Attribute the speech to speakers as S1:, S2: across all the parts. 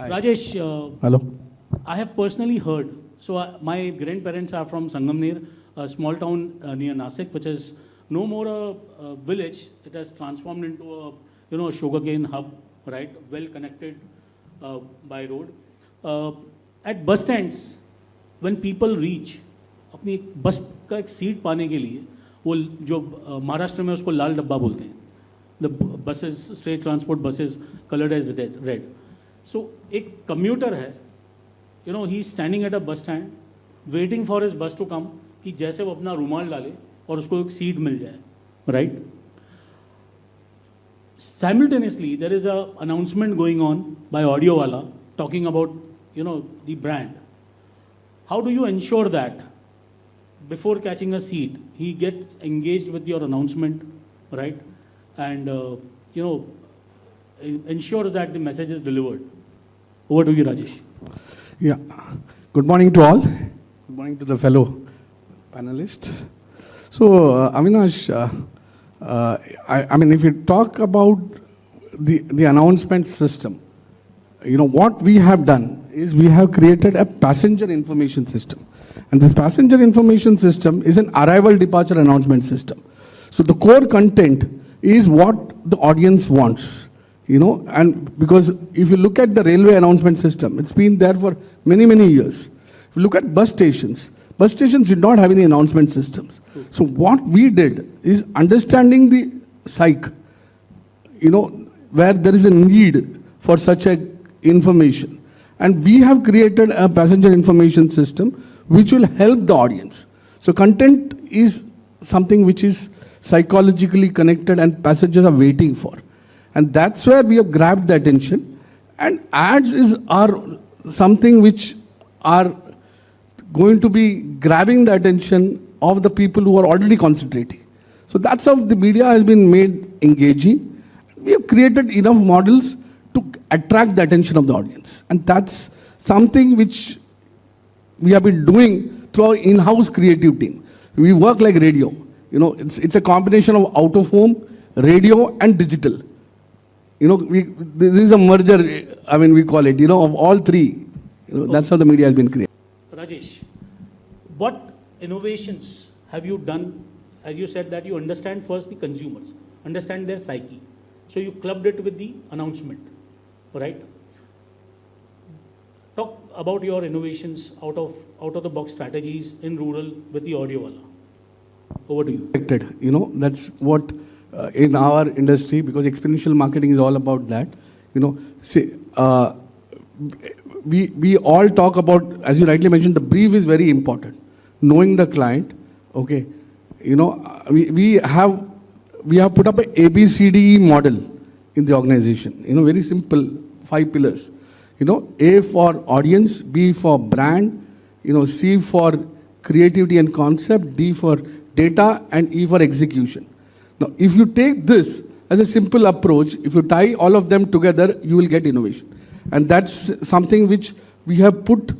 S1: Rajesh,
S2: Hello.
S1: I have personally heard, so my grandparents are from Sangamner, a small town near Nasik, which is no more a village. It has transformed into a sugarcane hub, right? Well connected by road. At bus stands, when people reach, अपनी बस का एक seat पाने के लिए वो जो महाराष्ट्र में उसको लाल डब्बा बोलते हैं, the buses, state transport buses colored as red. So एक commuter है, he is standing at a bus stand waiting for his bus to come कि जैसे वो अपना रुमाल डाले और उसको एक सीट मिल जाए, right? Simultaneously, there is a announcement going on by Audiowala talking about, the brand. How do you ensure that before catching a seat, he gets engaged with your announcement, right? And, ensures that the message is delivered. Over to you, Rajesh.
S2: Yeah. Good morning to all. Good morning to the fellow panelists. So, Avinash, if you talk about the announcement system, what we have done is we have created a passenger information system. And this passenger information system is an arrival departure announcement system. So the core content is what the audience wants, and because if you look at the railway announcement system, it's been there for many, many years. If you look at bus stations did not have any announcement systems. So what we did is understanding the psyche, where there is a need for such a information. And we have created a passenger information system which will help the audience. So content is something which is psychologically connected and passengers are waiting for. And that's where we have grabbed the attention. And ads are something which are going to be grabbing the attention of the people who are already concentrating. So that's how the media has been made engaging. We have created enough models to attract the attention of the audience. And that's something which we have been doing through our in-house creative team. We work like radio. It's a combination of out-of-home, radio, and digital. This is a merger, we call it, of all three. That's how the media has been created.
S1: Rajesh, what innovations have you done? As you said that you understand first the consumers, understand their psyche. So you clubbed it with the announcement, right? Talk about your innovations out of the box strategies in rural with the Audiowala. Over to you. That's what in our industry, because experiential marketing is all about that. We all talk about, as you rightly mentioned, the brief is very important. Knowing the client, okay. We have put up a ABCDE model in the organization. Very simple, 5 pillars. A for audience, B for brand, C for creativity and concept, D for data, and E for execution. Now, if you take this as a simple approach, if you tie all of them together, you will get innovation. And that's something which we have put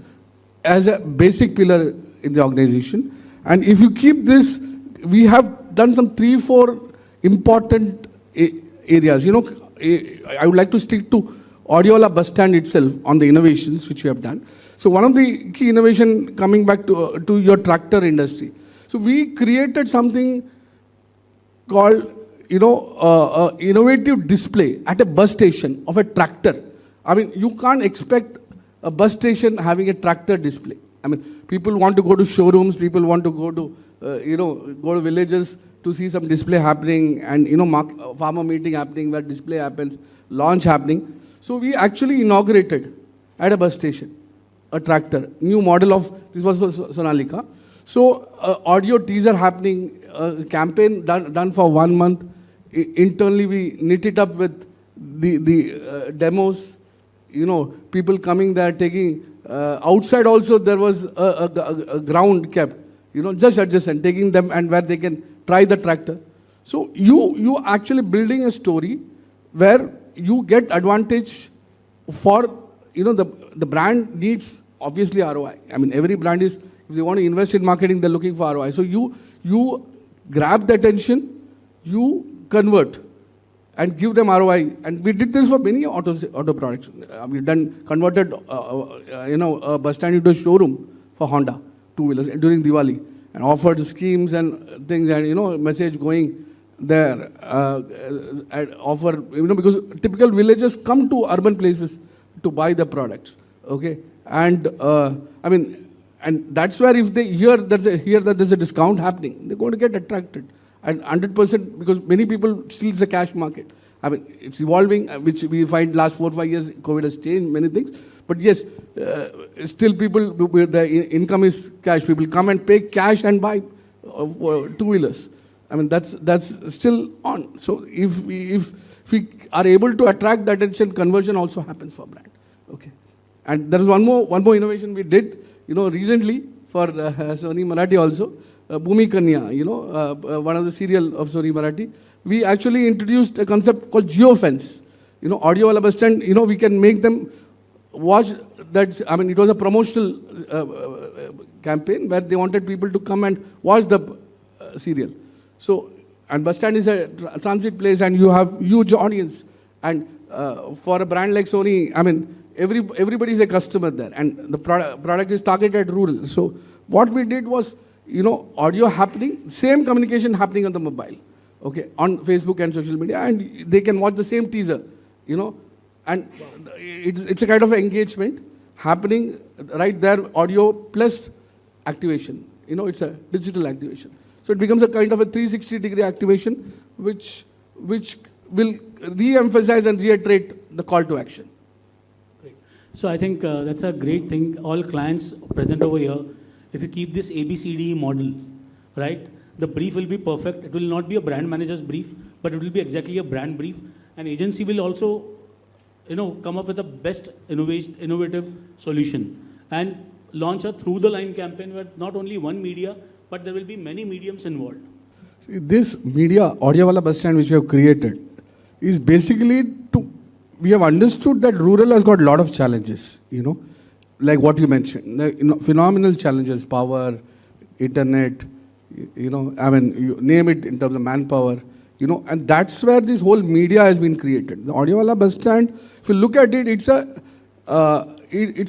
S1: as a basic pillar in the organization. And if you keep this, we have done some 3-4 important areas. I would like to stick to Audiowala Bus Stand itself on the innovations which we have done. So one of the key innovation coming back to your tractor industry. So we created something called, innovative display at a bus station of a tractor. You can't expect a bus station having a tractor display. People want to go to showrooms, people want to go to, go to villages to see some display happening and, farmer meeting happening where display happens, launch happening. So we actually inaugurated at a bus station a tractor, new model of, this was Sonalika. So audio teaser happening, campaign done for 1 month. Internally we knit it up with the demos, people coming there taking, outside also there was a ground kept, just adjacent, taking them and where they can try the tractor. So you actually building a story where you get advantage for, the brand needs obviously ROI. Every brand is, if they want to invest in marketing, they're looking for ROI. So you grab the attention, you convert. and give them ROI. And we did this for many auto products. We've done converted, a bus stand into a showroom for Honda two-wheelers during Diwali, and offered schemes and things, and message going there, and offer, because typical villagers come to urban places to buy the products. Okay, and and that's where if they hear that there's a discount happening, they're going to get attracted. And 100%, because many people still it's a cash market. It's evolving, which we find last 4 or 5 years, COVID has changed many things. But yes, still people, the income is cash. People come and pay cash and buy two-wheelers. That's still on. So if we are able to attract the attention, conversion also happens for brand. Okay. And there is one more innovation we did, recently for Sony Marathi also. Bhumi Kanya, one of the serial of Sony Marathi, we actually introduced a concept called geofence. Audiowala Bus Stand, we can make them watch that. It was a promotional campaign where they wanted people to come and watch the serial. So, and bus stand is a transit place, and you have huge audience. And for a brand like Sony, everybody is a customer there, and the product is targeted at rural. So, what we did was, audio happening, same communication happening on the mobile, okay, on Facebook and social media, and they can watch the same teaser, and it's a kind of engagement happening right there, audio plus activation, it's a digital activation. So it becomes a kind of a 360-degree activation, which will re-emphasize and reiterate the call to action.
S3: Great. So I think that's a great thing. All clients present over here, if you keep this ABCD model, right, the brief will be perfect. It will not be a brand manager's brief, but it will be exactly a brand brief. And agency will also, come up with the best innovative solution and launch a through-the-line campaign where not only one media, but there will be many mediums involved.
S1: See, this media, Audiowala Bus Stand, which we have created, is basically we have understood that rural has got a lot of challenges, like what you mentioned, phenomenal challenges, power, internet, you name it in terms of manpower, and that's where this whole media has been created. The Audiowala Bus Stand, if you look at it, it's a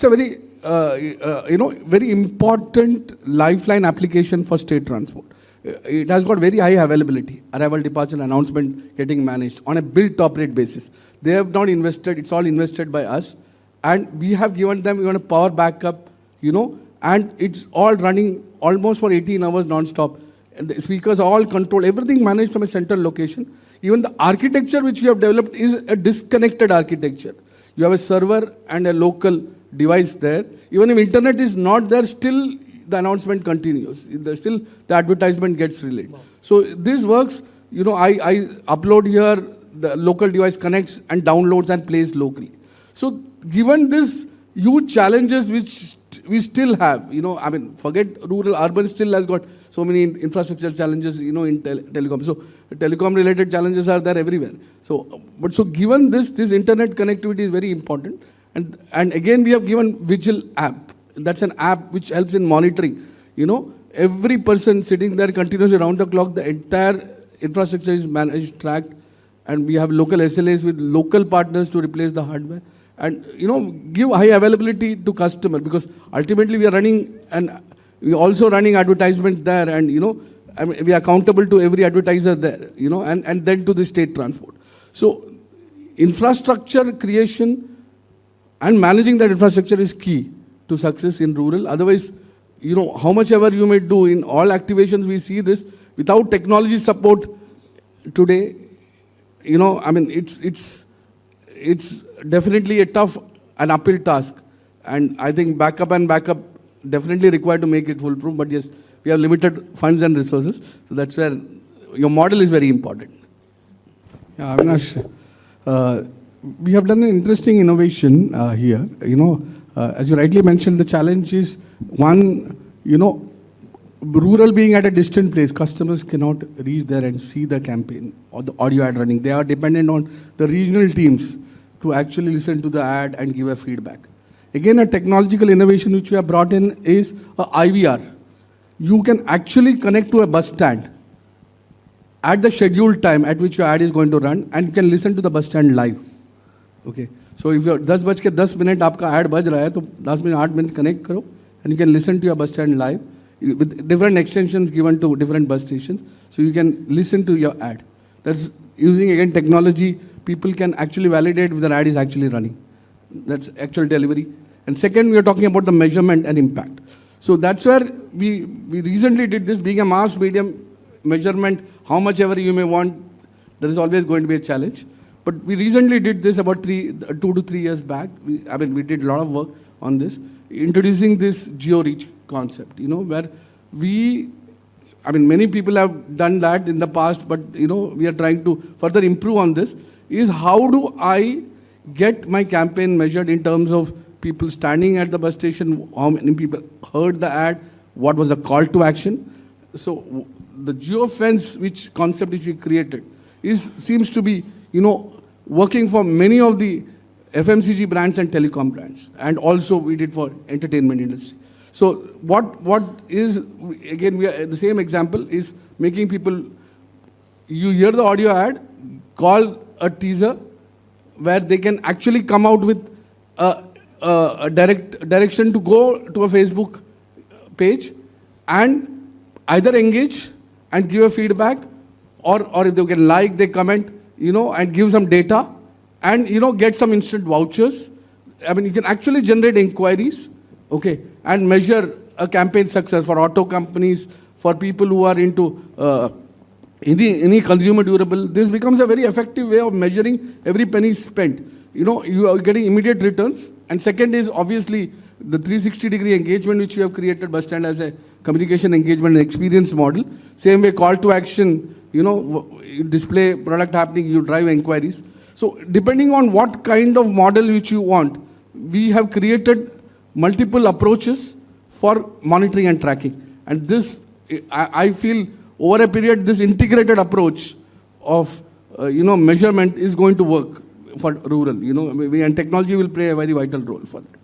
S1: very, very important lifeline application for state transport. It has got very high availability, arrival, departure, announcement getting managed on a build to operate basis. They have not invested, it's all invested by us. And we have given them even a power backup, and it's all running almost for 18 hours non-stop. And the speakers are all controlled, everything managed from a central location. Even the architecture which we have developed is a disconnected architecture. You have a server and a local device there. Even if internet is not there, still the announcement continues. Still the advertisement gets relayed. Wow. So this works, I upload here, the local device connects and downloads and plays locally. So given this huge challenges which we still have, forget rural, urban still has got so many infrastructure challenges, in telecom. So telecom related challenges are there everywhere. So given this internet connectivity is very important. And again, we have given Vigil app. That's an app which helps in monitoring. Every person sitting there continuously around the clock, the entire infrastructure is managed, tracked, and we have local SLAs with local partners to replace the hardware. And, give high availability to customer, because ultimately we are running, and we are also running advertisement there, and, we are accountable to every advertiser there, and then to the state transport. So infrastructure creation and managing that infrastructure is key to success in rural. Otherwise, how much ever you may do in all activations, we see this, without technology support today, it's definitely a tough and uphill task. And I think backup definitely required to make it foolproof. But yes, we have limited funds and resources. So that's where your model is very important. Yeah, Avinash, we have done an interesting innovation here. As you rightly mentioned, the challenge is one, rural being at a distant place, customers cannot reach there and see the campaign or the audio ad running. They are dependent on the regional teams to actually listen to the ad and give a feedback. Again, a technological innovation which we have brought in is a IVR. You can actually connect to a bus stand at the scheduled time at which your ad is going to run, and you can listen to the bus stand live. Okay. So if you're 10:10 आपका ad बज रहा है तो 10 minute 8 minute connect करो, and you can listen to your bus stand live with different extensions given to different bus stations, so you can listen to your ad. That's using again technology. People can actually validate if the ad is actually running. That's actual delivery. And second, we are talking about the measurement and impact. So that's where we recently did this, being a mass medium measurement, how much ever you may want, there is always going to be a challenge. But we recently did this about 2 to 3 years back. We did a lot of work on this, introducing this geo-reach concept, where many people have done that in the past, but, we are trying to further improve on this, is how do I get my campaign measured in terms of people standing at the bus station, how many people heard the ad, what was the call to action. So the geofence concept which we created seems to be, working for many of the FMCG brands and telecom brands. And also we did for entertainment industry. So what is, again, the same example is making people, you hear the audio ad, call a teaser where they can actually come out with a direction to go to a Facebook page and either engage and give a feedback, or if they can like, they comment, and give some data and, get some instant vouchers. You can actually generate inquiries, okay, and measure a campaign success for auto companies, for people who are into any consumer durable. This becomes a very effective way of measuring every penny spent. You are getting immediate returns. And second is obviously the 360-degree engagement which we have created Bus Stand as a communication engagement and experience model. Same way, call to action, you display product happening, you drive inquiries. So depending on what kind of model which you want, we have created multiple approaches for monitoring and tracking. And this, I feel, over a period, this integrated approach of, measurement is going to work for rural, and technology will play a very vital role for that.